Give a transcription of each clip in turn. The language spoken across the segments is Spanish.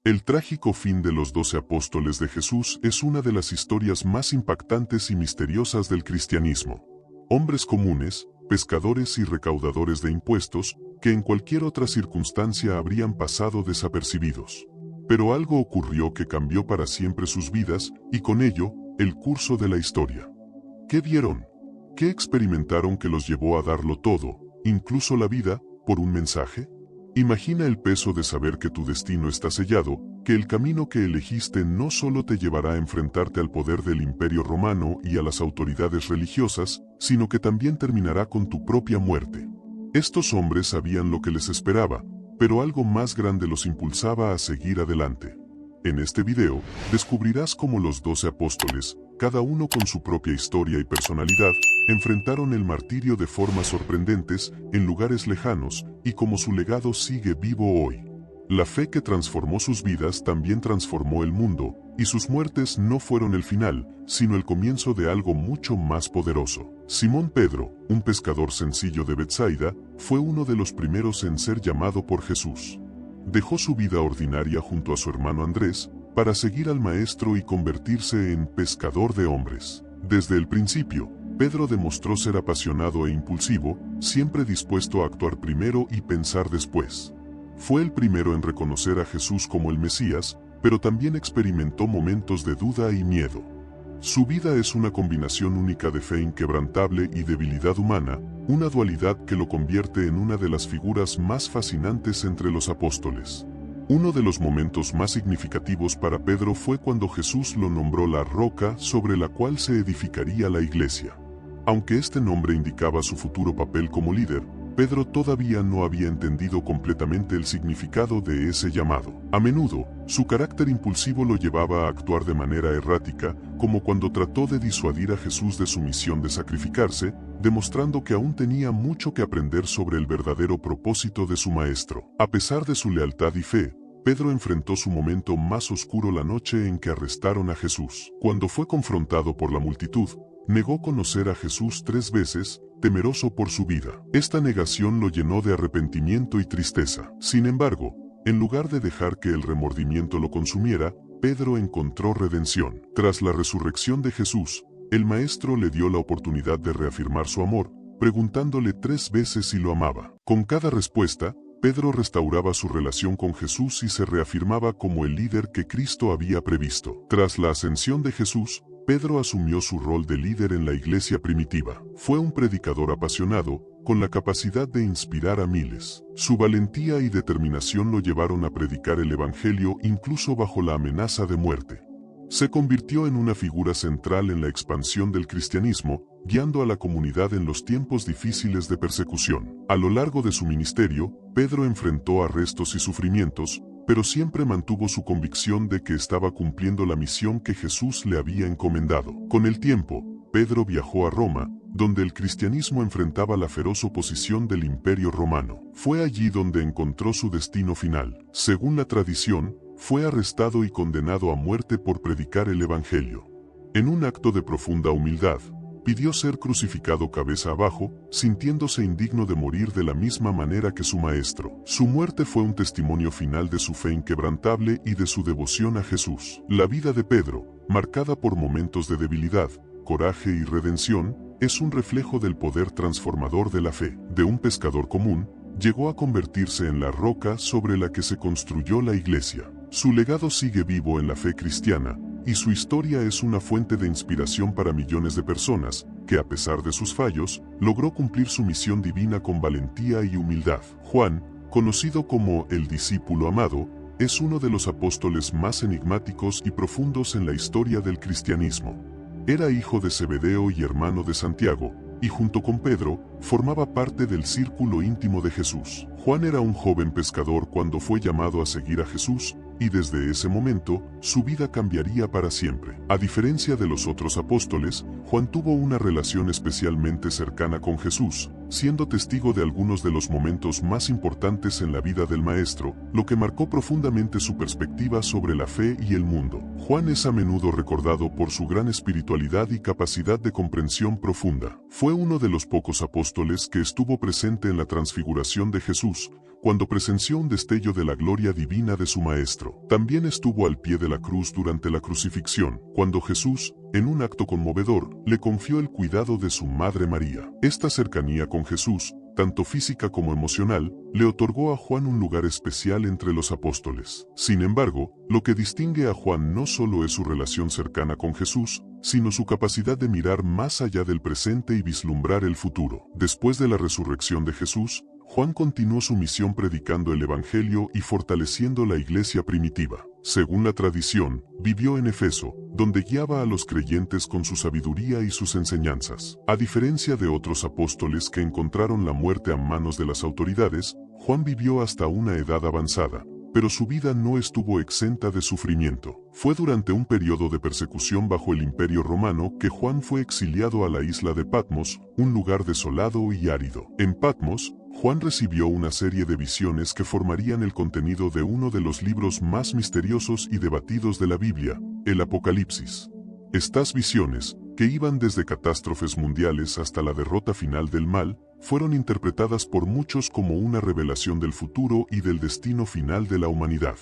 El trágico fin de los 12 apóstoles de Jesús es una de las historias más impactantes y misteriosas del cristianismo. Hombres comunes, pescadores y recaudadores de impuestos, que en cualquier otra circunstancia habrían pasado desapercibidos. Pero algo ocurrió que cambió para siempre sus vidas, y con ello, el curso de la historia. ¿Qué vieron? ¿Qué experimentaron que los llevó a darlo todo, incluso la vida, por un mensaje? Imagina el peso de saber que tu destino está sellado, que el camino que elegiste no solo te llevará a enfrentarte al poder del Imperio Romano y a las autoridades religiosas, sino que también terminará con tu propia muerte. Estos hombres sabían lo que les esperaba, pero algo más grande los impulsaba a seguir adelante. En este video, descubrirás cómo los 12 apóstoles, cada uno con su propia historia y personalidad, enfrentaron el martirio de formas sorprendentes, en lugares lejanos, y cómo su legado sigue vivo hoy. La fe que transformó sus vidas también transformó el mundo, y sus muertes no fueron el final, sino el comienzo de algo mucho más poderoso. Simón Pedro, un pescador sencillo de Betsaida, fue uno de los primeros en ser llamado por Jesús. Dejó su vida ordinaria junto a su hermano Andrés, para seguir al Maestro y convertirse en pescador de hombres. Desde el principio, Pedro demostró ser apasionado e impulsivo, siempre dispuesto a actuar primero y pensar después. Fue el primero en reconocer a Jesús como el Mesías, pero también experimentó momentos de duda y miedo. Su vida es una combinación única de fe inquebrantable y debilidad humana, una dualidad que lo convierte en una de las figuras más fascinantes entre los apóstoles. Uno de los momentos más significativos para Pedro fue cuando Jesús lo nombró la roca sobre la cual se edificaría la iglesia. Aunque este nombre indicaba su futuro papel como líder, Pedro todavía no había entendido completamente el significado de ese llamado. A menudo, su carácter impulsivo lo llevaba a actuar de manera errática, como cuando trató de disuadir a Jesús de su misión de sacrificarse, demostrando que aún tenía mucho que aprender sobre el verdadero propósito de su maestro. A pesar de su lealtad y fe, Pedro enfrentó su momento más oscuro la noche en que arrestaron a Jesús. Cuando fue confrontado por la multitud, negó conocer a Jesús 3 veces, temeroso por su vida. Esta negación lo llenó de arrepentimiento y tristeza. Sin embargo, en lugar de dejar que el remordimiento lo consumiera, Pedro encontró redención. Tras la resurrección de Jesús, el Maestro le dio la oportunidad de reafirmar su amor, preguntándole 3 veces si lo amaba. Con cada respuesta, Pedro restauraba su relación con Jesús y se reafirmaba como el líder que Cristo había previsto. Tras la ascensión de Jesús, Pedro asumió su rol de líder en la iglesia primitiva. Fue un predicador apasionado, con la capacidad de inspirar a miles. Su valentía y determinación lo llevaron a predicar el Evangelio incluso bajo la amenaza de muerte. Se convirtió en una figura central en la expansión del cristianismo, guiando a la comunidad en los tiempos difíciles de persecución. A lo largo de su ministerio, Pedro enfrentó arrestos y sufrimientos, pero siempre mantuvo su convicción de que estaba cumpliendo la misión que Jesús le había encomendado. Con el tiempo, Pedro viajó a Roma, donde el cristianismo enfrentaba la feroz oposición del Imperio Romano. Fue allí donde encontró su destino final. Según la tradición, fue arrestado y condenado a muerte por predicar el Evangelio. En un acto de profunda humildad, pidió ser crucificado cabeza abajo, sintiéndose indigno de morir de la misma manera que su maestro. Su muerte fue un testimonio final de su fe inquebrantable y de su devoción a Jesús. La vida de Pedro, marcada por momentos de debilidad, coraje y redención, es un reflejo del poder transformador de la fe. De un pescador común, llegó a convertirse en la roca sobre la que se construyó la iglesia. Su legado sigue vivo en la fe cristiana, y su historia es una fuente de inspiración para millones de personas, que a pesar de sus fallos, logró cumplir su misión divina con valentía y humildad. Juan, conocido como el discípulo amado, es uno de los apóstoles más enigmáticos y profundos en la historia del cristianismo. Era hijo de Zebedeo y hermano de Santiago, y junto con Pedro, formaba parte del círculo íntimo de Jesús. Juan era un joven pescador cuando fue llamado a seguir a Jesús, y desde ese momento, su vida cambiaría para siempre. A diferencia de los otros apóstoles, Juan tuvo una relación especialmente cercana con Jesús, siendo testigo de algunos de los momentos más importantes en la vida del Maestro, lo que marcó profundamente su perspectiva sobre la fe y el mundo. Juan es a menudo recordado por su gran espiritualidad y capacidad de comprensión profunda. Fue uno de los pocos apóstoles que estuvo presente en la transfiguración de Jesús, cuando presenció un destello de la gloria divina de su Maestro. También estuvo al pie de la cruz durante la crucifixión, cuando Jesús, en un acto conmovedor, le confió el cuidado de su Madre María. Esta cercanía con Jesús, tanto física como emocional, le otorgó a Juan un lugar especial entre los apóstoles. Sin embargo, lo que distingue a Juan no solo es su relación cercana con Jesús, sino su capacidad de mirar más allá del presente y vislumbrar el futuro. Después de la resurrección de Jesús, Juan continuó su misión predicando el Evangelio y fortaleciendo la iglesia primitiva. Según la tradición, vivió en Efeso, donde guiaba a los creyentes con su sabiduría y sus enseñanzas. A diferencia de otros apóstoles que encontraron la muerte a manos de las autoridades, Juan vivió hasta una edad avanzada, pero su vida no estuvo exenta de sufrimiento. Fue durante un periodo de persecución bajo el Imperio Romano que Juan fue exiliado a la isla de Patmos, un lugar desolado y árido. En Patmos, Juan recibió una serie de visiones que formarían el contenido de uno de los libros más misteriosos y debatidos de la Biblia, el Apocalipsis. Estas visiones, que iban desde catástrofes mundiales hasta la derrota final del mal, fueron interpretadas por muchos como una revelación del futuro y del destino final de la humanidad.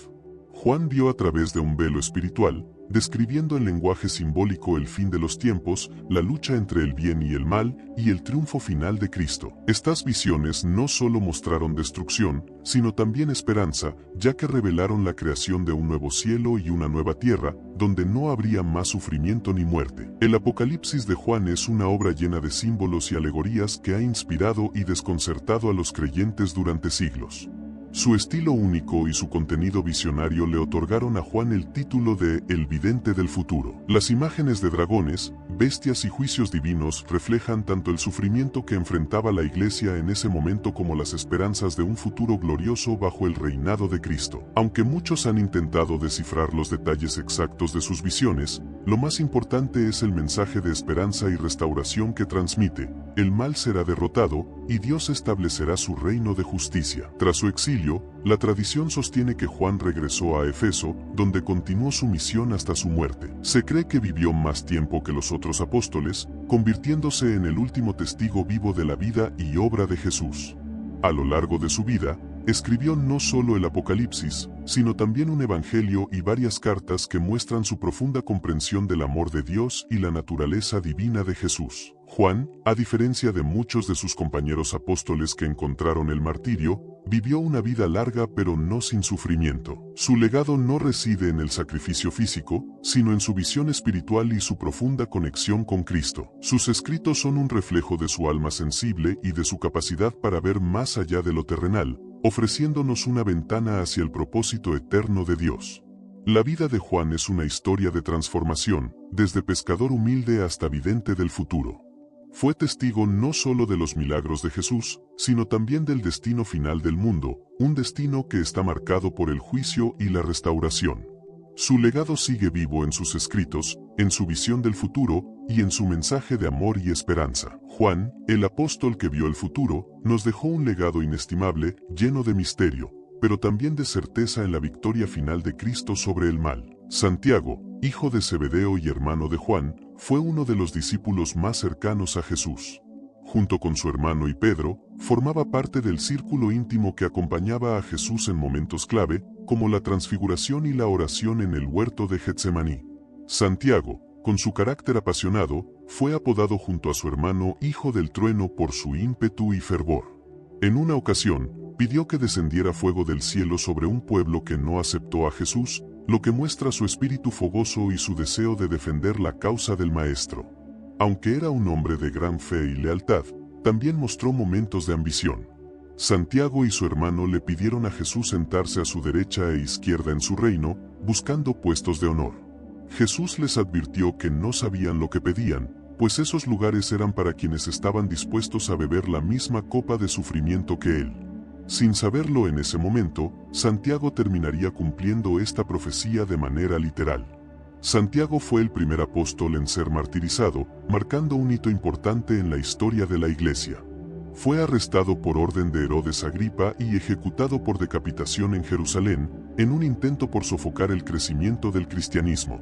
Juan vio a través de un velo espiritual, describiendo en lenguaje simbólico el fin de los tiempos, la lucha entre el bien y el mal, y el triunfo final de Cristo. Estas visiones no solo mostraron destrucción, sino también esperanza, ya que revelaron la creación de un nuevo cielo y una nueva tierra, donde no habría más sufrimiento ni muerte. El Apocalipsis de Juan es una obra llena de símbolos y alegorías que ha inspirado y desconcertado a los creyentes durante siglos. Su estilo único y su contenido visionario le otorgaron a Juan el título de El Vidente del Futuro. Las imágenes de dragones, bestias y juicios divinos reflejan tanto el sufrimiento que enfrentaba la Iglesia en ese momento como las esperanzas de un futuro glorioso bajo el reinado de Cristo. Aunque muchos han intentado descifrar los detalles exactos de sus visiones, lo más importante es el mensaje de esperanza y restauración que transmite. El mal será derrotado, y Dios establecerá su reino de justicia. Tras su exilio, la tradición sostiene que Juan regresó a Efeso, donde continuó su misión hasta su muerte. Se cree que vivió más tiempo que los otros apóstoles, convirtiéndose en el último testigo vivo de la vida y obra de Jesús. A lo largo de su vida, escribió no solo el Apocalipsis, sino también un evangelio y varias cartas que muestran su profunda comprensión del amor de Dios y la naturaleza divina de Jesús. Juan, a diferencia de muchos de sus compañeros apóstoles que encontraron el martirio, vivió una vida larga pero no sin sufrimiento. Su legado no reside en el sacrificio físico, sino en su visión espiritual y su profunda conexión con Cristo. Sus escritos son un reflejo de su alma sensible y de su capacidad para ver más allá de lo terrenal, ofreciéndonos una ventana hacia el propósito eterno de Dios. La vida de Juan es una historia de transformación, desde pescador humilde hasta vidente del futuro. Fue testigo no solo de los milagros de Jesús, sino también del destino final del mundo, un destino que está marcado por el juicio y la restauración. Su legado sigue vivo en sus escritos, en su visión del futuro y en su mensaje de amor y esperanza. Juan, el apóstol que vio el futuro, nos dejó un legado inestimable, lleno de misterio, pero también de certeza en la victoria final de Cristo sobre el mal. Santiago, hijo de Zebedeo y hermano de Juan, fue uno de los discípulos más cercanos a Jesús. Junto con su hermano y Pedro, formaba parte del círculo íntimo que acompañaba a Jesús en momentos clave, como la transfiguración y la oración en el huerto de Getsemaní. Santiago, con su carácter apasionado, fue apodado junto a su hermano Hijo del Trueno por su ímpetu y fervor. En una ocasión, pidió que descendiera fuego del cielo sobre un pueblo que no aceptó a Jesús, lo que muestra su espíritu fogoso y su deseo de defender la causa del Maestro. Aunque era un hombre de gran fe y lealtad, también mostró momentos de ambición. Santiago y su hermano le pidieron a Jesús sentarse a su derecha e izquierda en su reino, buscando puestos de honor. Jesús les advirtió que no sabían lo que pedían, pues esos lugares eran para quienes estaban dispuestos a beber la misma copa de sufrimiento que él. Sin saberlo en ese momento, Santiago terminaría cumpliendo esta profecía de manera literal. Santiago fue el primer apóstol en ser martirizado, marcando un hito importante en la historia de la Iglesia. Fue arrestado por orden de Herodes Agripa y ejecutado por decapitación en Jerusalén, en un intento por sofocar el crecimiento del cristianismo.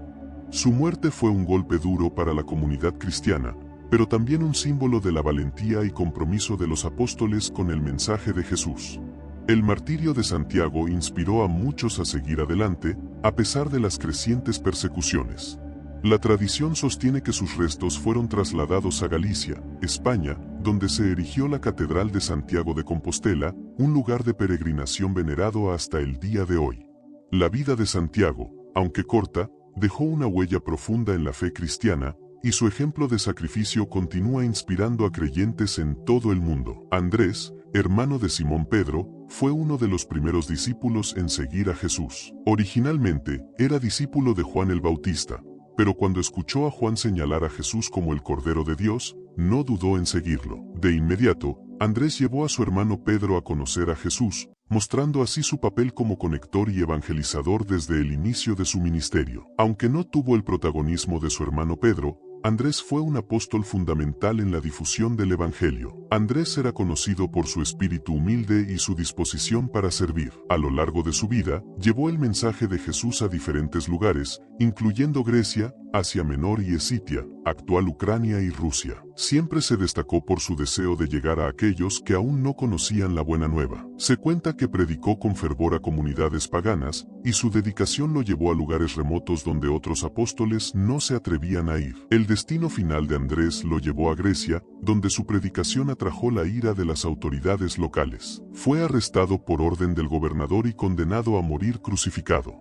Su muerte fue un golpe duro para la comunidad cristiana, pero también un símbolo de la valentía y compromiso de los apóstoles con el mensaje de Jesús. El martirio de Santiago inspiró a muchos a seguir adelante, a pesar de las crecientes persecuciones. La tradición sostiene que sus restos fueron trasladados a Galicia, España, donde se erigió la Catedral de Santiago de Compostela, un lugar de peregrinación venerado hasta el día de hoy. La vida de Santiago, aunque corta, dejó una huella profunda en la fe cristiana, y su ejemplo de sacrificio continúa inspirando a creyentes en todo el mundo. Andrés, hermano de Simón Pedro, fue uno de los primeros discípulos en seguir a Jesús. Originalmente, era discípulo de Juan el Bautista, pero cuando escuchó a Juan señalar a Jesús como el Cordero de Dios, no dudó en seguirlo. De inmediato, Andrés llevó a su hermano Pedro a conocer a Jesús, mostrando así su papel como conector y evangelizador desde el inicio de su ministerio. Aunque no tuvo el protagonismo de su hermano Pedro, Andrés fue un apóstol fundamental en la difusión del Evangelio. Andrés era conocido por su espíritu humilde y su disposición para servir. A lo largo de su vida, llevó el mensaje de Jesús a diferentes lugares, incluyendo Grecia, Asia Menor y Escitia, actual Ucrania y Rusia. Siempre se destacó por su deseo de llegar a aquellos que aún no conocían la buena nueva. Se cuenta que predicó con fervor a comunidades paganas, y su dedicación lo llevó a lugares remotos donde otros apóstoles no se atrevían a ir. El destino final de Andrés lo llevó a Grecia, donde su predicación atrajo la ira de las autoridades locales. Fue arrestado por orden del gobernador y condenado a morir crucificado.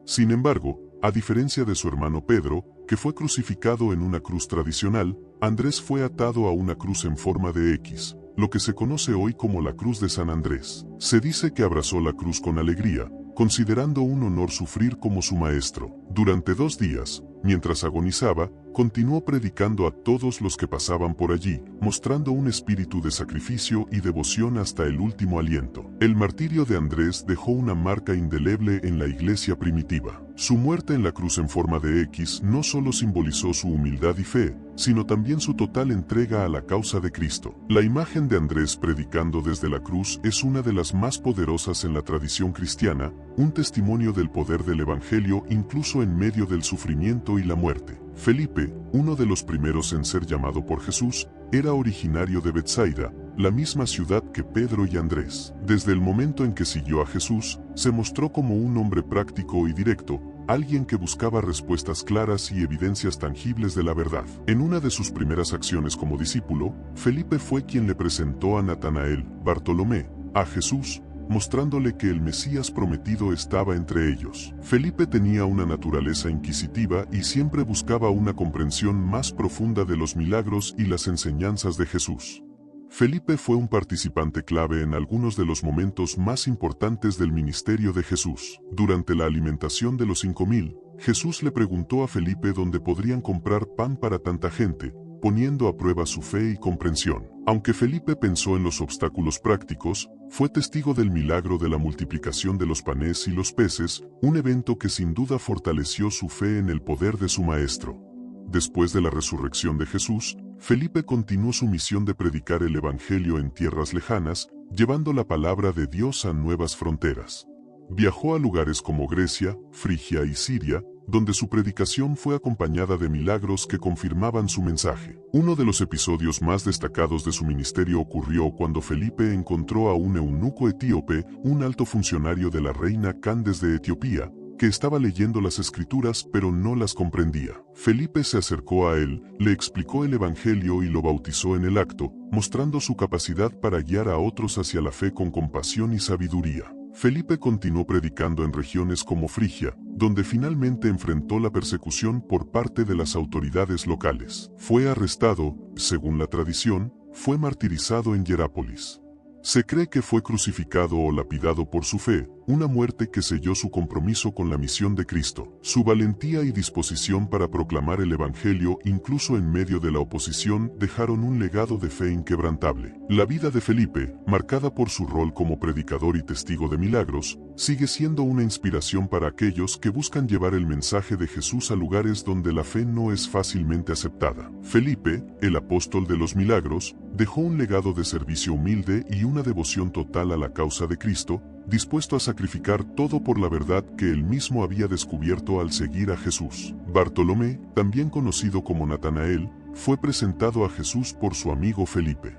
Sin embargo, a diferencia de su hermano Pedro, que fue crucificado en una cruz tradicional, Andrés fue atado a una cruz en forma de X, lo que se conoce hoy como la Cruz de San Andrés. Se dice que abrazó la cruz con alegría, considerando un honor sufrir como su maestro. Durante 2 días, mientras agonizaba, continuó predicando a todos los que pasaban por allí, mostrando un espíritu de sacrificio y devoción hasta el último aliento. El martirio de Andrés dejó una marca indeleble en la iglesia primitiva. Su muerte en la cruz en forma de X no solo simbolizó su humildad y fe, sino también su total entrega a la causa de Cristo. La imagen de Andrés predicando desde la cruz es una de las más poderosas en la tradición cristiana, un testimonio del poder del Evangelio incluso en medio del sufrimiento y la muerte. Felipe, uno de los primeros en ser llamado por Jesús, era originario de Betsaida, la misma ciudad que Pedro y Andrés. Desde el momento en que siguió a Jesús, se mostró como un hombre práctico y directo, alguien que buscaba respuestas claras y evidencias tangibles de la verdad. En una de sus primeras acciones como discípulo, Felipe fue quien le presentó a Natanael, Bartolomé, a Jesús, mostrándole que el Mesías prometido estaba entre ellos. Felipe tenía una naturaleza inquisitiva y siempre buscaba una comprensión más profunda de los milagros y las enseñanzas de Jesús. Felipe fue un participante clave en algunos de los momentos más importantes del ministerio de Jesús. Durante la alimentación de los 5000, Jesús le preguntó a Felipe dónde podrían comprar pan para tanta gente, poniendo a prueba su fe y comprensión. Aunque Felipe pensó en los obstáculos prácticos, fue testigo del milagro de la multiplicación de los panes y los peces, un evento que sin duda fortaleció su fe en el poder de su maestro. Después de la resurrección de Jesús, Felipe continuó su misión de predicar el Evangelio en tierras lejanas, llevando la palabra de Dios a nuevas fronteras. Viajó a lugares como Grecia, Frigia y Siria, donde su predicación fue acompañada de milagros que confirmaban su mensaje. Uno de los episodios más destacados de su ministerio ocurrió cuando Felipe encontró a un eunuco etíope, un alto funcionario de la reina Candace de Etiopía, que estaba leyendo las escrituras pero no las comprendía. Felipe se acercó a él, le explicó el Evangelio y lo bautizó en el acto, mostrando su capacidad para guiar a otros hacia la fe con compasión y sabiduría. Felipe continuó predicando en regiones como Frigia, donde finalmente enfrentó la persecución por parte de las autoridades locales. Fue arrestado, según la tradición, fue martirizado en Hierápolis. Se cree que fue crucificado o lapidado por su fe, una muerte que selló su compromiso con la misión de Cristo. Su valentía y disposición para proclamar el Evangelio incluso en medio de la oposición dejaron un legado de fe inquebrantable. La vida de Felipe, marcada por su rol como predicador y testigo de milagros, sigue siendo una inspiración para aquellos que buscan llevar el mensaje de Jesús a lugares donde la fe no es fácilmente aceptada. Felipe, el apóstol de los milagros, dejó un legado de servicio humilde y una devoción total a la causa de Cristo, dispuesto a sacrificar todo por la verdad que él mismo había descubierto al seguir a Jesús. Bartolomé, también conocido como Natanael, fue presentado a Jesús por su amigo Felipe.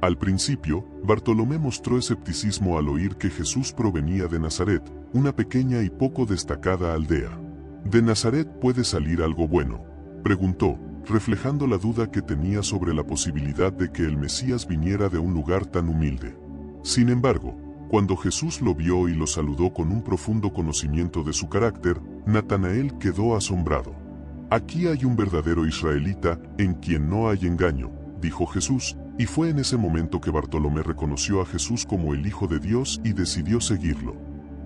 Al principio, Bartolomé mostró escepticismo al oír que Jesús provenía de Nazaret, una pequeña y poco destacada aldea. ¿De Nazaret puede salir algo bueno?, preguntó, reflejando la duda que tenía sobre la posibilidad de que el Mesías viniera de un lugar tan humilde. Sin embargo, cuando Jesús lo vio y lo saludó con un profundo conocimiento de su carácter, Natanael quedó asombrado. «Aquí hay un verdadero israelita, en quien no hay engaño», dijo Jesús, y fue en ese momento que Bartolomé reconoció a Jesús como el Hijo de Dios y decidió seguirlo.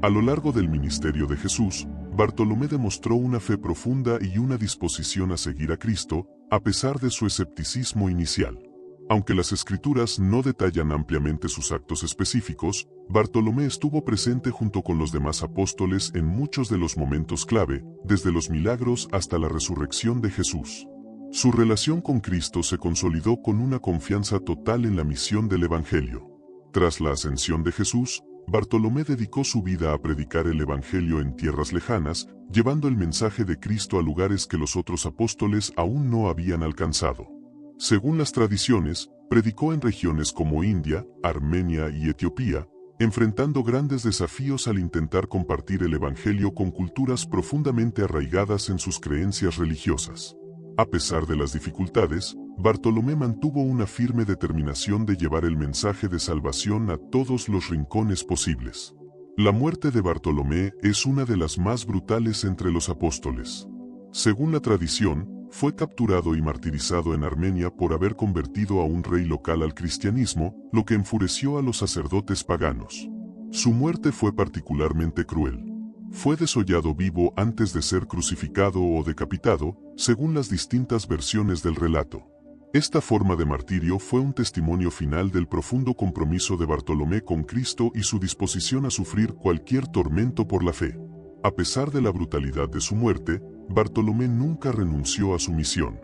A lo largo del ministerio de Jesús, Bartolomé demostró una fe profunda y una disposición a seguir a Cristo, a pesar de su escepticismo inicial. Aunque las Escrituras no detallan ampliamente sus actos específicos, Bartolomé estuvo presente junto con los demás apóstoles en muchos de los momentos clave, desde los milagros hasta la resurrección de Jesús. Su relación con Cristo se consolidó con una confianza total en la misión del Evangelio. Tras la ascensión de Jesús, Bartolomé dedicó su vida a predicar el Evangelio en tierras lejanas, llevando el mensaje de Cristo a lugares que los otros apóstoles aún no habían alcanzado. Según las tradiciones, predicó en regiones como India, Armenia y Etiopía, enfrentando grandes desafíos al intentar compartir el Evangelio con culturas profundamente arraigadas en sus creencias religiosas. A pesar de las dificultades, Bartolomé mantuvo una firme determinación de llevar el mensaje de salvación a todos los rincones posibles. La muerte de Bartolomé es una de las más brutales entre los apóstoles. Según la tradición, fue capturado y martirizado en Armenia por haber convertido a un rey local al cristianismo, lo que enfureció a los sacerdotes paganos. Su muerte fue particularmente cruel. Fue desollado vivo antes de ser crucificado o decapitado, según las distintas versiones del relato. Esta forma de martirio fue un testimonio final del profundo compromiso de Bartolomé con Cristo y su disposición a sufrir cualquier tormento por la fe. A pesar de la brutalidad de su muerte, Bartolomé nunca renunció a su misión.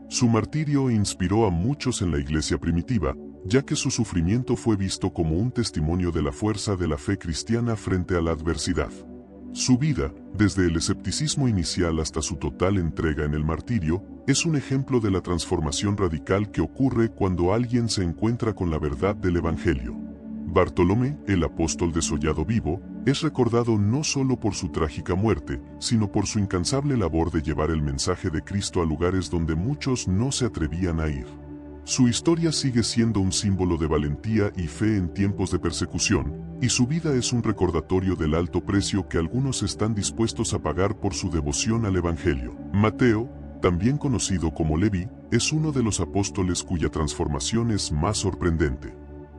Su martirio inspiró a muchos en la iglesia primitiva, ya que su sufrimiento fue visto como un testimonio de la fuerza de la fe cristiana frente a la adversidad. Su vida, desde el escepticismo inicial hasta su total entrega en el martirio, es un ejemplo de la transformación radical que ocurre cuando alguien se encuentra con la verdad del Evangelio. Bartolomé, el apóstol desollado vivo, es recordado no solo por su trágica muerte, sino por su incansable labor de llevar el mensaje de Cristo a lugares donde muchos no se atrevían a ir. Su historia sigue siendo un símbolo de valentía y fe en tiempos de persecución, y su vida es un recordatorio del alto precio que algunos están dispuestos a pagar por su devoción al Evangelio. Mateo, también conocido como Leví, es uno de los apóstoles cuya transformación es más sorprendente.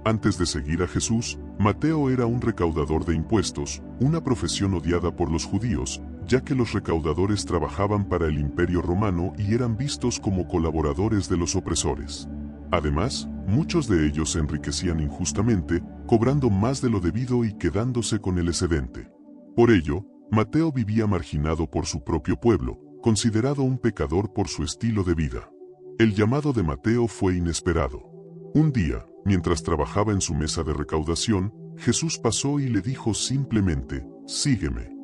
Antes de seguir a Jesús, Mateo era un recaudador de impuestos, una profesión odiada por los judíos, ya que los recaudadores trabajaban para el Imperio Romano y eran vistos como colaboradores de los opresores. Además, muchos de ellos se enriquecían injustamente, cobrando más de lo debido y quedándose con el excedente. Por ello, Mateo vivía marginado por su propio pueblo, considerado un pecador por su estilo de vida. El llamado de Mateo fue inesperado. Un día, mientras trabajaba en su mesa de recaudación, Jesús pasó y le dijo simplemente, «Sígueme».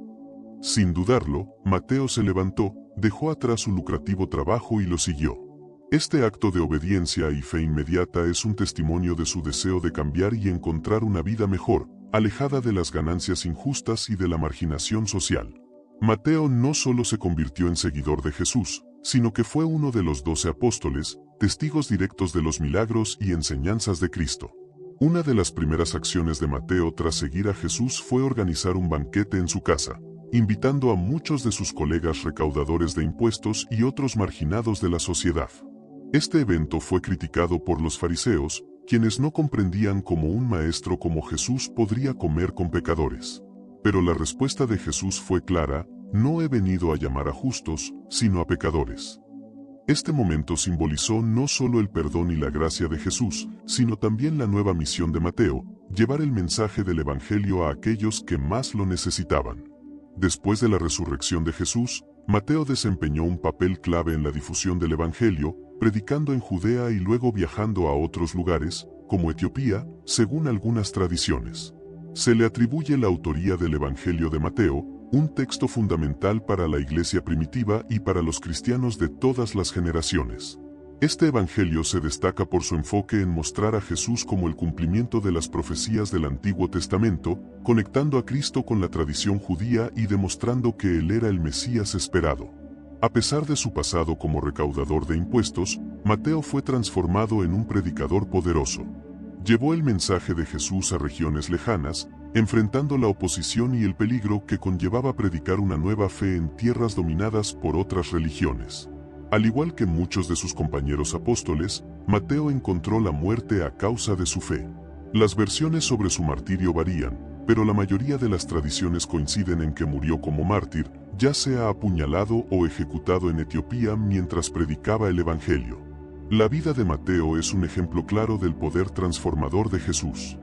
Sin dudarlo, Mateo se levantó, dejó atrás su lucrativo trabajo y lo siguió. Este acto de obediencia y fe inmediata es un testimonio de su deseo de cambiar y encontrar una vida mejor, alejada de las ganancias injustas y de la marginación social. Mateo no solo se convirtió en seguidor de Jesús, sino que fue uno de los 12 apóstoles, testigos directos de los milagros y enseñanzas de Cristo. Una de las primeras acciones de Mateo tras seguir a Jesús fue organizar un banquete en su casa, invitando a muchos de sus colegas recaudadores de impuestos y otros marginados de la sociedad. Este evento fue criticado por los fariseos, quienes no comprendían cómo un maestro como Jesús podría comer con pecadores. Pero la respuesta de Jesús fue clara: no he venido a llamar a justos, sino a pecadores. Este momento simbolizó no solo el perdón y la gracia de Jesús, sino también la nueva misión de Mateo: llevar el mensaje del Evangelio a aquellos que más lo necesitaban. Después de la resurrección de Jesús, Mateo desempeñó un papel clave en la difusión del Evangelio, predicando en Judea y luego viajando a otros lugares, como Etiopía, según algunas tradiciones. Se le atribuye la autoría del Evangelio de Mateo, un texto fundamental para la iglesia primitiva y para los cristianos de todas las generaciones. Este evangelio se destaca por su enfoque en mostrar a Jesús como el cumplimiento de las profecías del Antiguo Testamento, conectando a Cristo con la tradición judía y demostrando que Él era el Mesías esperado. A pesar de su pasado como recaudador de impuestos, Mateo fue transformado en un predicador poderoso. Llevó el mensaje de Jesús a regiones lejanas, enfrentando la oposición y el peligro que conllevaba predicar una nueva fe en tierras dominadas por otras religiones. Al igual que muchos de sus compañeros apóstoles, Mateo encontró la muerte a causa de su fe. Las versiones sobre su martirio varían, pero la mayoría de las tradiciones coinciden en que murió como mártir, ya sea apuñalado o ejecutado en Etiopía mientras predicaba el Evangelio. La vida de Mateo es un ejemplo claro del poder transformador de Jesús.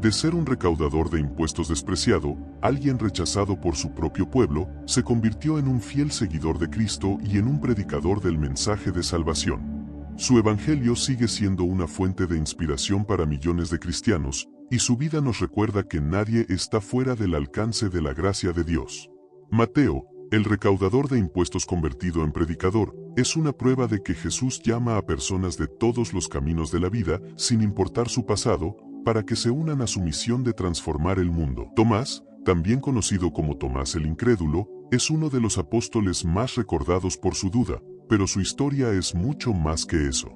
De ser un recaudador de impuestos despreciado, alguien rechazado por su propio pueblo, se convirtió en un fiel seguidor de Cristo y en un predicador del mensaje de salvación. Su evangelio sigue siendo una fuente de inspiración para millones de cristianos, y su vida nos recuerda que nadie está fuera del alcance de la gracia de Dios. Mateo, el recaudador de impuestos convertido en predicador, es una prueba de que Jesús llama a personas de todos los caminos de la vida, sin importar su pasado, para que se unan a su misión de transformar el mundo. Tomás, también conocido como Tomás el Incrédulo, es uno de los apóstoles más recordados por su duda, pero su historia es mucho más que eso.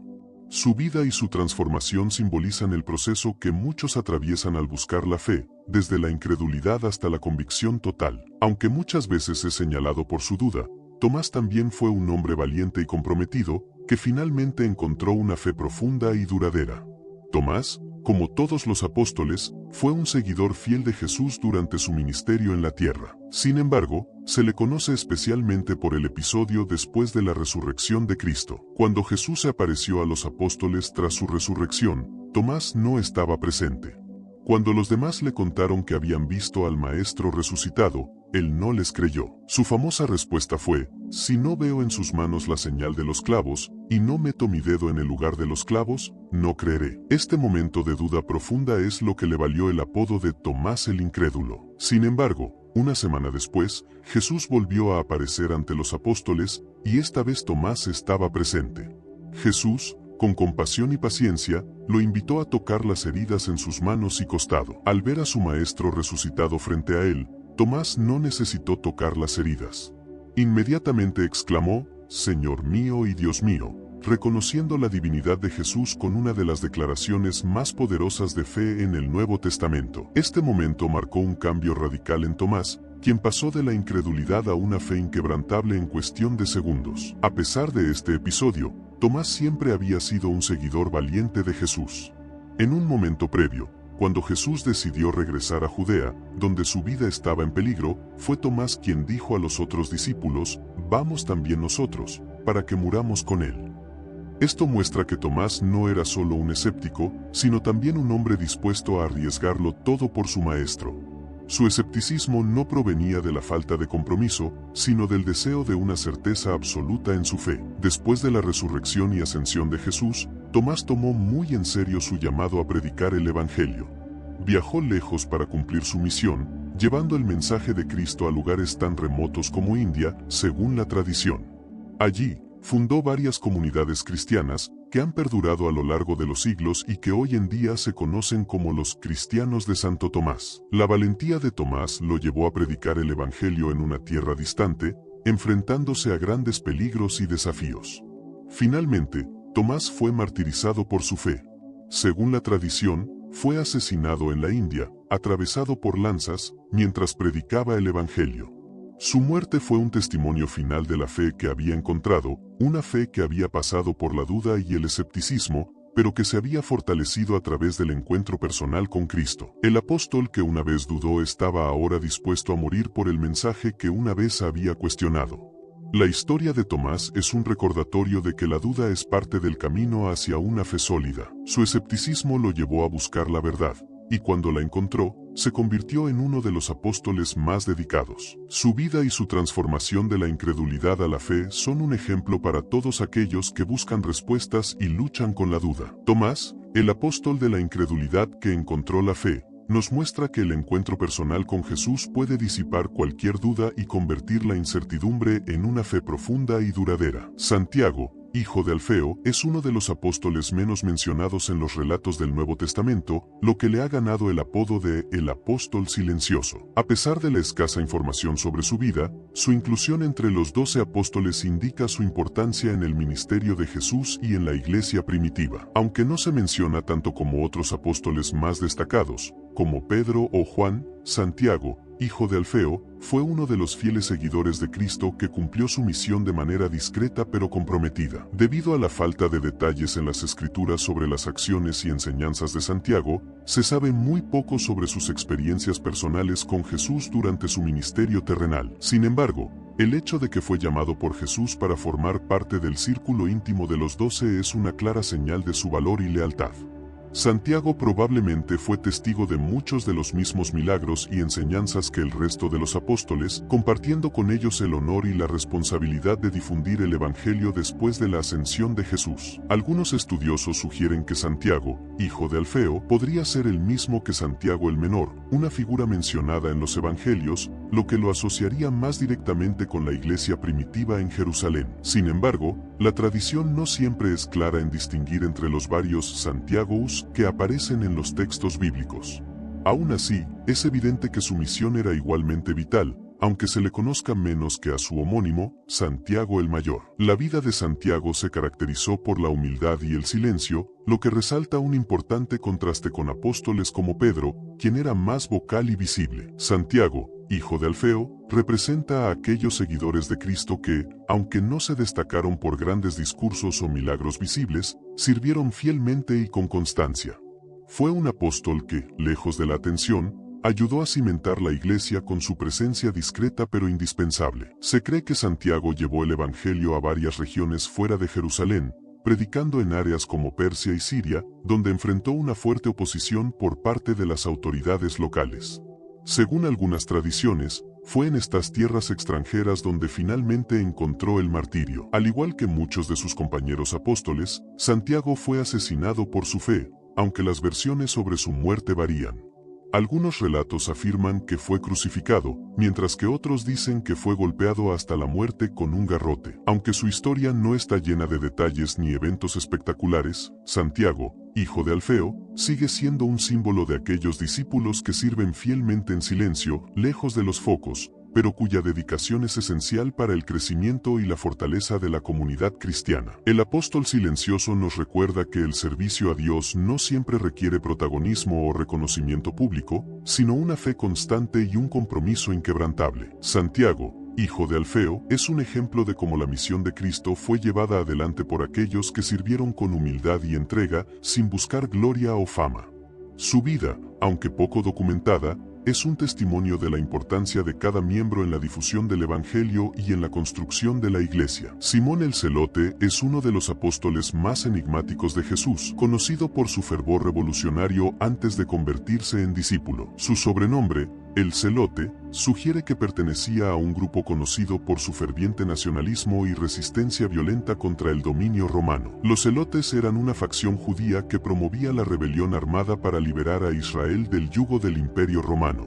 Su vida y su transformación simbolizan el proceso que muchos atraviesan al buscar la fe, desde la incredulidad hasta la convicción total. Aunque muchas veces es señalado por su duda, Tomás también fue un hombre valiente y comprometido, que finalmente encontró una fe profunda y duradera. Tomás, como todos los apóstoles, fue un seguidor fiel de Jesús durante su ministerio en la tierra. Sin embargo, se le conoce especialmente por el episodio después de la resurrección de Cristo. Cuando Jesús se apareció a los apóstoles tras su resurrección, Tomás no estaba presente. Cuando los demás le contaron que habían visto al Maestro resucitado, él no les creyó. Su famosa respuesta fue: si no veo en sus manos la señal de los clavos, y no meto mi dedo en el lugar de los clavos, no creeré. Este momento de duda profunda es lo que le valió el apodo de Tomás el Incrédulo. Sin embargo, una semana después, Jesús volvió a aparecer ante los apóstoles, y esta vez Tomás estaba presente. Jesús, con compasión y paciencia, lo invitó a tocar las heridas en sus manos y costado. Al ver a su maestro resucitado frente a él, Tomás no necesitó tocar las heridas. Inmediatamente exclamó: «Señor mío y Dios mío», reconociendo la divinidad de Jesús con una de las declaraciones más poderosas de fe en el Nuevo Testamento. Este momento marcó un cambio radical en Tomás, quien pasó de la incredulidad a una fe inquebrantable en cuestión de segundos. A pesar de este episodio, Tomás siempre había sido un seguidor valiente de Jesús. En un momento previo, cuando Jesús decidió regresar a Judea, donde su vida estaba en peligro, fue Tomás quien dijo a los otros discípulos: «Vamos también nosotros, para que muramos con él». Esto muestra que Tomás no era solo un escéptico, sino también un hombre dispuesto a arriesgarlo todo por su maestro. Su escepticismo no provenía de la falta de compromiso, sino del deseo de una certeza absoluta en su fe. Después de la resurrección y ascensión de Jesús, Tomás tomó muy en serio su llamado a predicar el Evangelio. Viajó lejos para cumplir su misión, llevando el mensaje de Cristo a lugares tan remotos como India, según la tradición. Allí, fundó varias comunidades cristianas, que han perdurado a lo largo de los siglos y que hoy en día se conocen como los cristianos de Santo Tomás. La valentía de Tomás lo llevó a predicar el Evangelio en una tierra distante, enfrentándose a grandes peligros y desafíos. Finalmente, Tomás fue martirizado por su fe. Según la tradición, fue asesinado en la India, atravesado por lanzas, mientras predicaba el Evangelio. Su muerte fue un testimonio final de la fe que había encontrado, una fe que había pasado por la duda y el escepticismo, pero que se había fortalecido a través del encuentro personal con Cristo. El apóstol que una vez dudó estaba ahora dispuesto a morir por el mensaje que una vez había cuestionado. La historia de Tomás es un recordatorio de que la duda es parte del camino hacia una fe sólida. Su escepticismo lo llevó a buscar la verdad, y cuando la encontró, se convirtió en uno de los apóstoles más dedicados. Su vida y su transformación de la incredulidad a la fe son un ejemplo para todos aquellos que buscan respuestas y luchan con la duda. Tomás, el apóstol de la incredulidad que encontró la fe, nos muestra que el encuentro personal con Jesús puede disipar cualquier duda y convertir la incertidumbre en una fe profunda y duradera. Santiago, hijo de Alfeo, es uno de los apóstoles menos mencionados en los relatos del Nuevo Testamento, lo que le ha ganado el apodo de el apóstol silencioso. A pesar de la escasa información sobre su vida, su inclusión entre los 12 apóstoles indica su importancia en el ministerio de Jesús y en la iglesia primitiva. Aunque no se menciona tanto como otros apóstoles más destacados, como Pedro o Juan, Santiago, hijo de Alfeo, fue uno de los fieles seguidores de Cristo que cumplió su misión de manera discreta pero comprometida. Debido a la falta de detalles en las escrituras sobre las acciones y enseñanzas de Santiago, se sabe muy poco sobre sus experiencias personales con Jesús durante su ministerio terrenal. Sin embargo, el hecho de que fue llamado por Jesús para formar parte del círculo íntimo de los 12 es una clara señal de su valor y lealtad. Santiago probablemente fue testigo de muchos de los mismos milagros y enseñanzas que el resto de los apóstoles, compartiendo con ellos el honor y la responsabilidad de difundir el Evangelio después de la ascensión de Jesús. Algunos estudiosos sugieren que Santiago, hijo de Alfeo, podría ser el mismo que Santiago el Menor, una figura mencionada en los Evangelios, lo que lo asociaría más directamente con la iglesia primitiva en Jerusalén. Sin embargo, la tradición no siempre es clara en distinguir entre los varios Santiagos que aparecen en los textos bíblicos. Aún así, es evidente que su misión era igualmente vital, aunque se le conozca menos que a su homónimo, Santiago el Mayor. La vida de Santiago se caracterizó por la humildad y el silencio, lo que resalta un importante contraste con apóstoles como Pedro, quien era más vocal y visible. Santiago, hijo de Alfeo, representa a aquellos seguidores de Cristo que, aunque no se destacaron por grandes discursos o milagros visibles, sirvieron fielmente y con constancia. Fue un apóstol que, lejos de la atención, ayudó a cimentar la iglesia con su presencia discreta pero indispensable. Se cree que Santiago llevó el Evangelio a varias regiones fuera de Jerusalén, predicando en áreas como Persia y Siria, donde enfrentó una fuerte oposición por parte de las autoridades locales. Según algunas tradiciones, fue en estas tierras extranjeras donde finalmente encontró el martirio. Al igual que muchos de sus compañeros apóstoles, Santiago fue asesinado por su fe, aunque las versiones sobre su muerte varían. Algunos relatos afirman que fue crucificado, mientras que otros dicen que fue golpeado hasta la muerte con un garrote. Aunque su historia no está llena de detalles ni eventos espectaculares, Santiago, hijo de Alfeo, sigue siendo un símbolo de aquellos discípulos que sirven fielmente en silencio, lejos de los focos, pero cuya dedicación es esencial para el crecimiento y la fortaleza de la comunidad cristiana. El apóstol silencioso nos recuerda que el servicio a Dios no siempre requiere protagonismo o reconocimiento público, sino una fe constante y un compromiso inquebrantable. Santiago, hijo de Alfeo, es un ejemplo de cómo la misión de Cristo fue llevada adelante por aquellos que sirvieron con humildad y entrega, sin buscar gloria o fama. Su vida, aunque poco documentada, es un testimonio de la importancia de cada miembro en la difusión del Evangelio y en la construcción de la Iglesia. Simón el Celote es uno de los apóstoles más enigmáticos de Jesús, conocido por su fervor revolucionario antes de convertirse en discípulo. Su sobrenombre, el Celote, sugiere que pertenecía a un grupo conocido por su ferviente nacionalismo y resistencia violenta contra el dominio romano. Los celotes eran una facción judía que promovía la rebelión armada para liberar a Israel del yugo del Imperio Romano.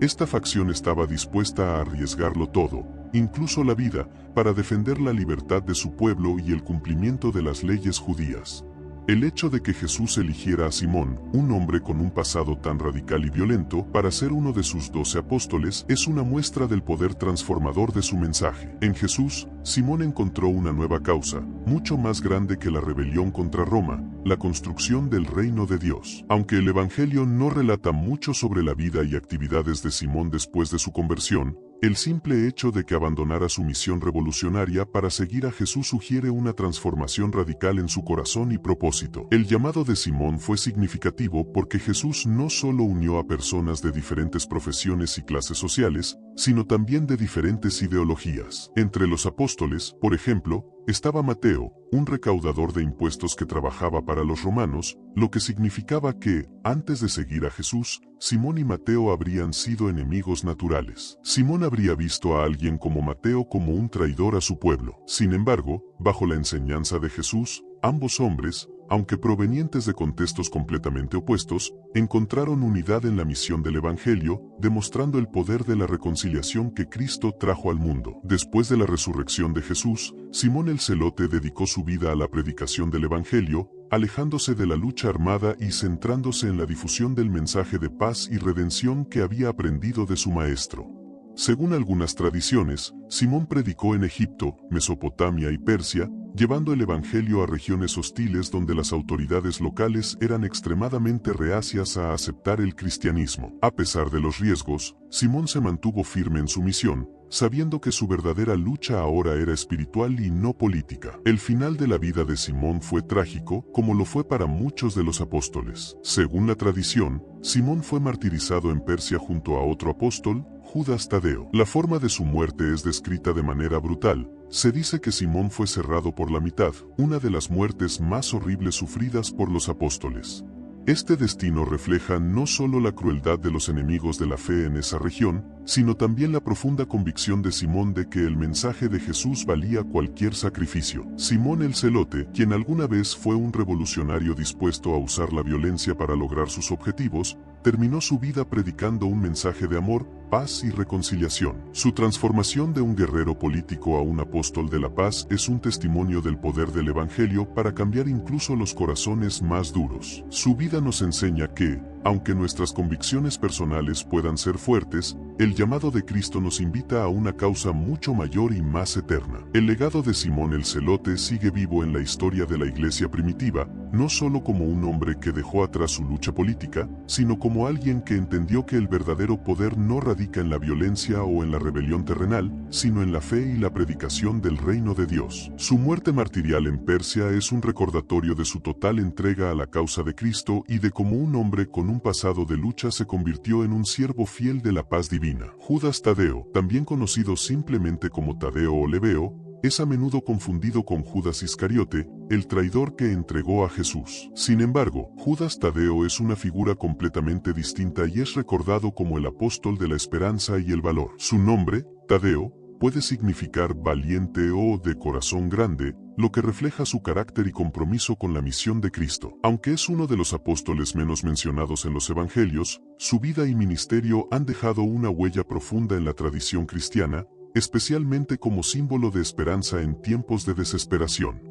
Esta facción estaba dispuesta a arriesgarlo todo, incluso la vida, para defender la libertad de su pueblo y el cumplimiento de las leyes judías. El hecho de que Jesús eligiera a Simón, un hombre con un pasado tan radical y violento, para ser uno de sus 12 apóstoles, es una muestra del poder transformador de su mensaje. En Jesús, Simón encontró una nueva causa, mucho más grande que la rebelión contra Roma, la construcción del reino de Dios. Aunque el Evangelio no relata mucho sobre la vida y actividades de Simón después de su conversión, el simple hecho de que abandonara su misión revolucionaria para seguir a Jesús sugiere una transformación radical en su corazón y propósito. El llamado de Simón fue significativo porque Jesús no solo unió a personas de diferentes profesiones y clases sociales, sino también de diferentes ideologías. Entre los apóstoles, por ejemplo, estaba Mateo, un recaudador de impuestos que trabajaba para los romanos, lo que significaba que, antes de seguir a Jesús, Simón y Mateo habrían sido enemigos naturales. Simón habría visto a alguien como Mateo como un traidor a su pueblo. Sin embargo, bajo la enseñanza de Jesús, ambos hombres, aunque provenientes de contextos completamente opuestos, encontraron unidad en la misión del Evangelio, demostrando el poder de la reconciliación que Cristo trajo al mundo. Después de la resurrección de Jesús, Simón el Celote dedicó su vida a la predicación del Evangelio, alejándose de la lucha armada y centrándose en la difusión del mensaje de paz y redención que había aprendido de su maestro. Según algunas tradiciones, Simón predicó en Egipto, Mesopotamia y Persia, llevando el Evangelio a regiones hostiles donde las autoridades locales eran extremadamente reacias a aceptar el cristianismo. A pesar de los riesgos, Simón se mantuvo firme en su misión, sabiendo que su verdadera lucha ahora era espiritual y no política. El final de la vida de Simón fue trágico, como lo fue para muchos de los apóstoles. Según la tradición, Simón fue martirizado en Persia junto a otro apóstol, Judas Tadeo. La forma de su muerte es descrita de manera brutal. Se dice que Simón fue cerrado por la mitad, una de las muertes más horribles sufridas por los apóstoles. Este destino refleja no solo la crueldad de los enemigos de la fe en esa región, sino también la profunda convicción de Simón de que el mensaje de Jesús valía cualquier sacrificio. Simón el Celote, quien alguna vez fue un revolucionario dispuesto a usar la violencia para lograr sus objetivos, terminó su vida predicando un mensaje de amor, paz y reconciliación. Su transformación de un guerrero político a un apóstol de la paz es un testimonio del poder del Evangelio para cambiar incluso los corazones más duros. Su vida nos enseña que, aunque nuestras convicciones personales puedan ser fuertes, el llamado de Cristo nos invita a una causa mucho mayor y más eterna. El legado de Simón el Celote sigue vivo en la historia de la iglesia primitiva, no solo como un hombre que dejó atrás su lucha política, sino como alguien que entendió que el verdadero poder no radica en la violencia o en la rebelión terrenal, sino en la fe y la predicación del reino de Dios. Su muerte martirial en Persia es un recordatorio de su total entrega a la causa de Cristo y de cómo un hombre con un pasado de lucha se convirtió en un siervo fiel de la paz divina. Judas Tadeo, también conocido simplemente como Tadeo o Lebeo, es a menudo confundido con Judas Iscariote, el traidor que entregó a Jesús. Sin embargo, Judas Tadeo es una figura completamente distinta y es recordado como el apóstol de la esperanza y el valor. Su nombre, Tadeo, puede significar valiente o de corazón grande, lo que refleja su carácter y compromiso con la misión de Cristo. Aunque es uno de los apóstoles menos mencionados en los evangelios, su vida y ministerio han dejado una huella profunda en la tradición cristiana, especialmente como símbolo de esperanza en tiempos de desesperación.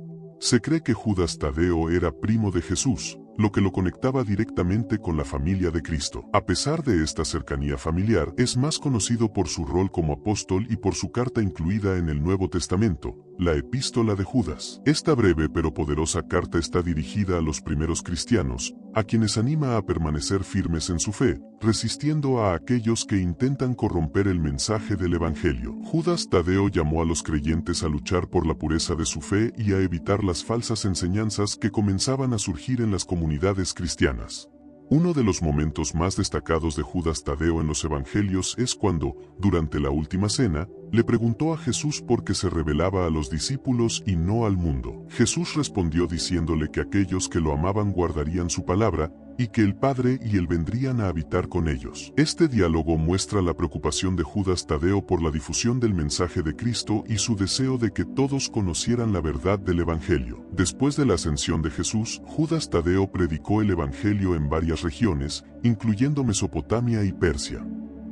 Se cree que Judas Tadeo era primo de Jesús, lo que lo conectaba directamente con la familia de Cristo. A pesar de esta cercanía familiar, es más conocido por su rol como apóstol y por su carta incluida en el Nuevo Testamento, la Epístola de Judas. Esta breve pero poderosa carta está dirigida a los primeros cristianos, a quienes anima a permanecer firmes en su fe, resistiendo a aquellos que intentan corromper el mensaje del Evangelio. Judas Tadeo llamó a los creyentes a luchar por la pureza de su fe y a evitar las falsas enseñanzas que comenzaban a surgir en las comunidades cristianas. Uno de los momentos más destacados de Judas Tadeo en los evangelios es cuando, durante la última cena, le preguntó a Jesús por qué se revelaba a los discípulos y no al mundo. Jesús respondió diciéndole que aquellos que lo amaban guardarían su palabra, y que el Padre y Él vendrían a habitar con ellos. Este diálogo muestra la preocupación de Judas Tadeo por la difusión del mensaje de Cristo y su deseo de que todos conocieran la verdad del Evangelio. Después de la ascensión de Jesús, Judas Tadeo predicó el Evangelio en varias regiones, incluyendo Mesopotamia y Persia.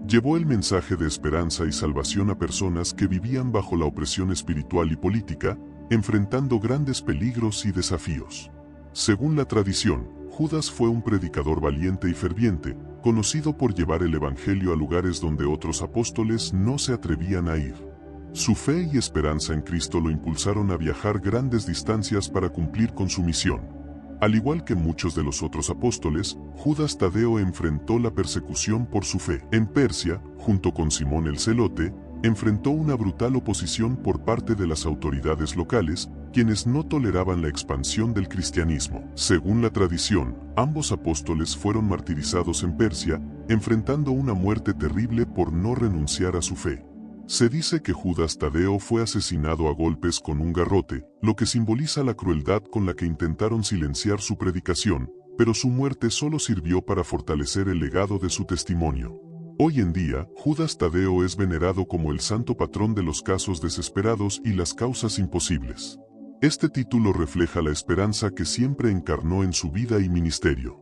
Llevó el mensaje de esperanza y salvación a personas que vivían bajo la opresión espiritual y política, enfrentando grandes peligros y desafíos. Según la tradición, Judas fue un predicador valiente y ferviente, conocido por llevar el Evangelio a lugares donde otros apóstoles no se atrevían a ir. Su fe y esperanza en Cristo lo impulsaron a viajar grandes distancias para cumplir con su misión. Al igual que muchos de los otros apóstoles, Judas Tadeo enfrentó la persecución por su fe. En Persia, junto con Simón el Celote, enfrentó una brutal oposición por parte de las autoridades locales, quienes no toleraban la expansión del cristianismo. Según la tradición, ambos apóstoles fueron martirizados en Persia, enfrentando una muerte terrible por no renunciar a su fe. Se dice que Judas Tadeo fue asesinado a golpes con un garrote, lo que simboliza la crueldad con la que intentaron silenciar su predicación, pero su muerte solo sirvió para fortalecer el legado de su testimonio. Hoy en día, Judas Tadeo es venerado como el santo patrón de los casos desesperados y las causas imposibles. Este título refleja la esperanza que siempre encarnó en su vida y ministerio.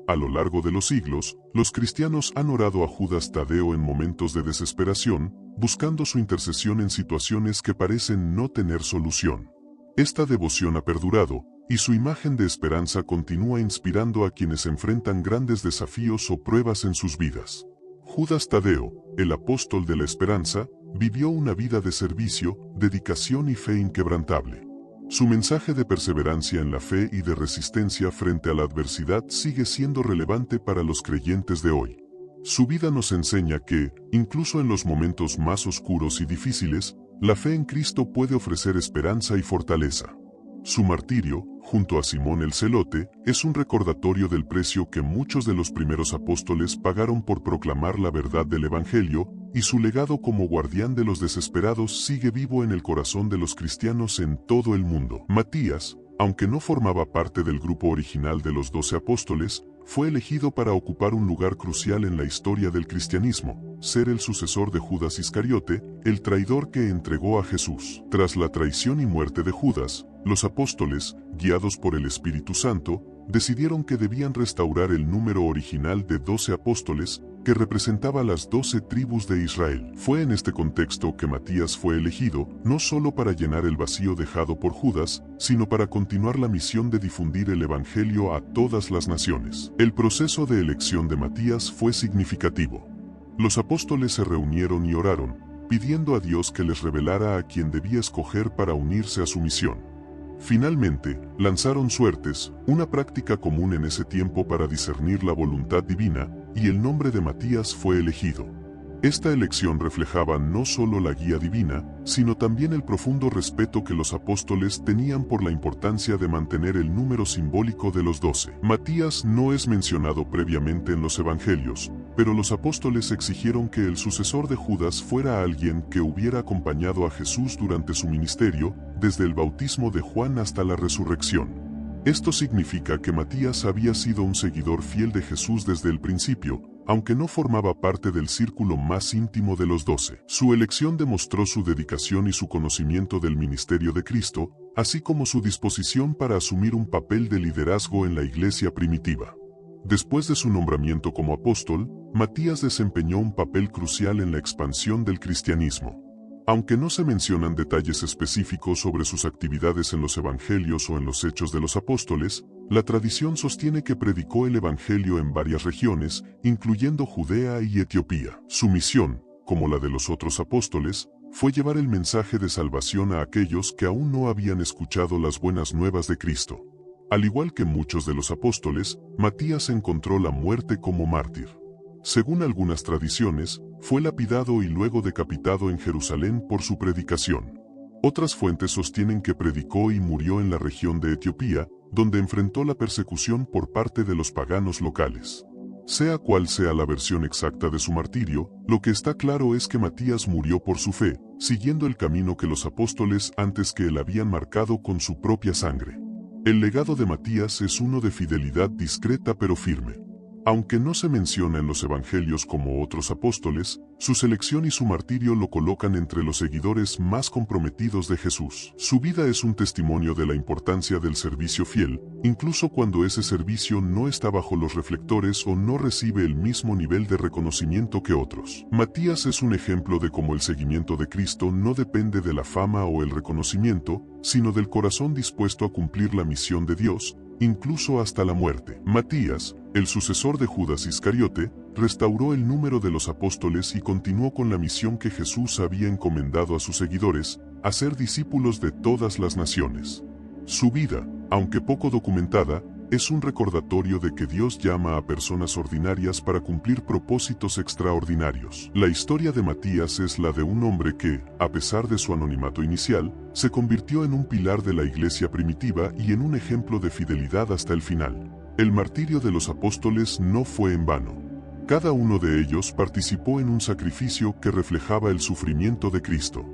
A lo largo de los siglos, los cristianos han orado a Judas Tadeo en momentos de desesperación, buscando su intercesión en situaciones que parecen no tener solución. Esta devoción ha perdurado, y su imagen de esperanza continúa inspirando a quienes enfrentan grandes desafíos o pruebas en sus vidas. Judas Tadeo, el apóstol de la esperanza, vivió una vida de servicio, dedicación y fe inquebrantable. Su mensaje de perseverancia en la fe y de resistencia frente a la adversidad sigue siendo relevante para los creyentes de hoy. Su vida nos enseña que, incluso en los momentos más oscuros y difíciles, la fe en Cristo puede ofrecer esperanza y fortaleza. Su martirio, junto a Simón el Celote, es un recordatorio del precio que muchos de los primeros apóstoles pagaron por proclamar la verdad del Evangelio, y su legado como guardián de los desesperados sigue vivo en el corazón de los cristianos en todo el mundo. Matías, aunque no formaba parte del grupo original de los 12 apóstoles, fue elegido para ocupar un lugar crucial en la historia del cristianismo, ser el sucesor de Judas Iscariote, el traidor que entregó a Jesús. Tras la traición y muerte de Judas, los apóstoles, guiados por el Espíritu Santo, decidieron que debían restaurar el número original de 12 apóstoles, que representaba las 12 tribus de Israel. Fue en este contexto que Matías fue elegido, no solo para llenar el vacío dejado por Judas, sino para continuar la misión de difundir el Evangelio a todas las naciones. El proceso de elección de Matías fue significativo. Los apóstoles se reunieron y oraron, pidiendo a Dios que les revelara a quien debía escoger para unirse a su misión. Finalmente, lanzaron suertes, una práctica común en ese tiempo para discernir la voluntad divina, y el nombre de Matías fue elegido. Esta elección reflejaba no solo la guía divina, sino también el profundo respeto que los apóstoles tenían por la importancia de mantener el número simbólico de los 12. Matías no es mencionado previamente en los evangelios, pero los apóstoles exigieron que el sucesor de Judas fuera alguien que hubiera acompañado a Jesús durante su ministerio, desde el bautismo de Juan hasta la resurrección. Esto significa que Matías había sido un seguidor fiel de Jesús desde el principio, aunque no formaba parte del círculo más íntimo de los 12. Su elección demostró su dedicación y su conocimiento del ministerio de Cristo, así como su disposición para asumir un papel de liderazgo en la iglesia primitiva. Después de su nombramiento como apóstol, Matías desempeñó un papel crucial en la expansión del cristianismo. Aunque no se mencionan detalles específicos sobre sus actividades en los evangelios o en los hechos de los apóstoles, la tradición sostiene que predicó el evangelio en varias regiones, incluyendo Judea y Etiopía. Su misión, como la de los otros apóstoles, fue llevar el mensaje de salvación a aquellos que aún no habían escuchado las buenas nuevas de Cristo. Al igual que muchos de los apóstoles, Matías encontró la muerte como mártir. Según algunas tradiciones, fue lapidado y luego decapitado en Jerusalén por su predicación. Otras fuentes sostienen que predicó y murió en la región de Etiopía, donde enfrentó la persecución por parte de los paganos locales. Sea cual sea la versión exacta de su martirio, lo que está claro es que Matías murió por su fe, siguiendo el camino que los apóstoles antes que él habían marcado con su propia sangre. El legado de Matías es uno de fidelidad discreta pero firme. Aunque no se menciona en los evangelios como otros apóstoles, su selección y su martirio lo colocan entre los seguidores más comprometidos de Jesús. Su vida es un testimonio de la importancia del servicio fiel, incluso cuando ese servicio no está bajo los reflectores o no recibe el mismo nivel de reconocimiento que otros. Matías es un ejemplo de cómo el seguimiento de Cristo no depende de la fama o el reconocimiento, sino del corazón dispuesto a cumplir la misión de Dios, incluso hasta la muerte. Matías, el sucesor de Judas Iscariote, restauró el número de los apóstoles y continuó con la misión que Jesús había encomendado a sus seguidores, hacer discípulos de todas las naciones. Su vida, aunque poco documentada, es un recordatorio de que Dios llama a personas ordinarias para cumplir propósitos extraordinarios. La historia de Matías es la de un hombre que, a pesar de su anonimato inicial, se convirtió en un pilar de la iglesia primitiva y en un ejemplo de fidelidad hasta el final. El martirio de los apóstoles no fue en vano. Cada uno de ellos participó en un sacrificio que reflejaba el sufrimiento de Cristo.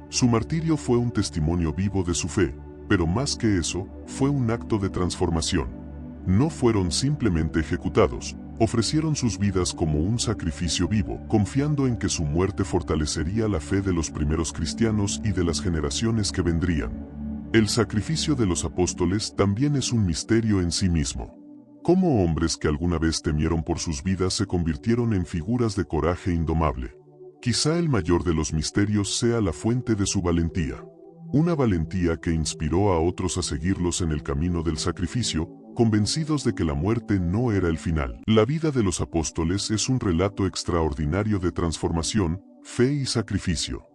Su martirio fue un testimonio vivo de su fe, pero más que eso, fue un acto de transformación. No fueron simplemente ejecutados, ofrecieron sus vidas como un sacrificio vivo, confiando en que su muerte fortalecería la fe de los primeros cristianos y de las generaciones que vendrían. El sacrificio de los apóstoles también es un misterio en sí mismo. Cómo hombres que alguna vez temieron por sus vidas se convirtieron en figuras de coraje indomable. Quizá el mayor de los misterios sea la fuente de su valentía. Una valentía que inspiró a otros a seguirlos en el camino del sacrificio, convencidos de que la muerte no era el final. La vida de los apóstoles es un relato extraordinario de transformación, fe y sacrificio.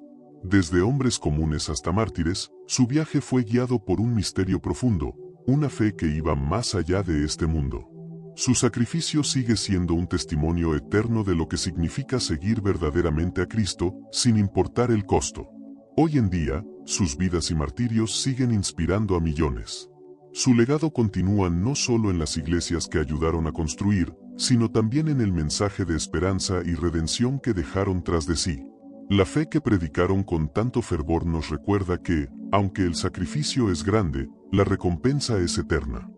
Desde hombres comunes hasta mártires, su viaje fue guiado por un misterio profundo, una fe que iba más allá de este mundo. Su sacrificio sigue siendo un testimonio eterno de lo que significa seguir verdaderamente a Cristo, sin importar el costo. Hoy en día, sus vidas y martirios siguen inspirando a millones. Su legado continúa no solo en las iglesias que ayudaron a construir, sino también en el mensaje de esperanza y redención que dejaron tras de sí. La fe que predicaron con tanto fervor nos recuerda que, aunque el sacrificio es grande, la recompensa es eterna.